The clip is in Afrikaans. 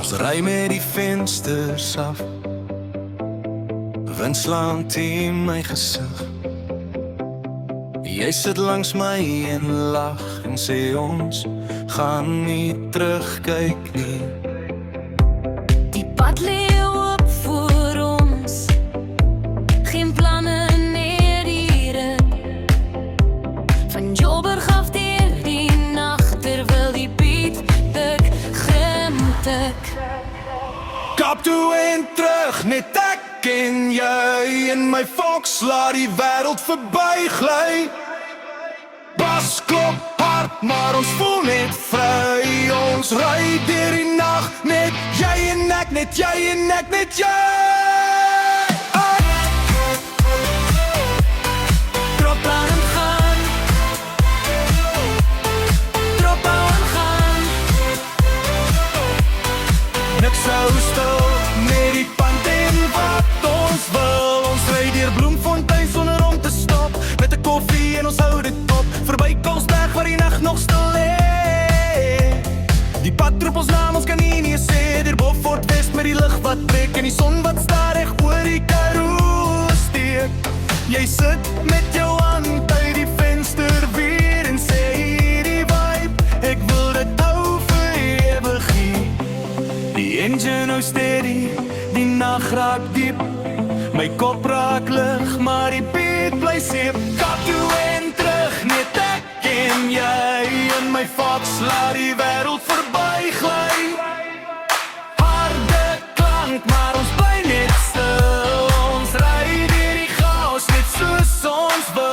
Ons ry met die vensters af, wind slaan teen my gesig. Jy sit langs my en lag en sê ons gaan nie terugkyk nie. Die pad lê oop voor ons, geen planne neer die rit. Van Joburg af deur die nacht, terwyl die beat tik, gemtik. Kaap toe en terug, net ek en jy. In my Fox laat die wêreld verby gly. Bas klop hard, maar ons voel net vry. Ons ry deur die nag, net jy en ek, net jy en ek, net jy. Trop aan en gaan, trop aan gaan. Niks hou stil, net die pand en wat ons wil. Ons ry deur Bloemfontein sonder om te stop, met 'n koffie en ons hou dit op. Verby Koelsberg waar die nag nog stil lê. Die pad roep ons naam, ons kan nie sê. Deur Beaufort West met die lig wat trek en die son wat stadig oor die Karoo steek. Jy sit met jou hand uit die venster weer en sê hierdie vibe, ek wil dit hou vir ewig hier. Die engine hou steady, die nag raak diep. My kop raak lig, maar die beat bly seep. Kaap toe en terug, net ek en jy. In my Fox laat die wêreld verby gly. Harde klank, maar ons bly net stil. Ons ry deur die chaos, net soos ons wil.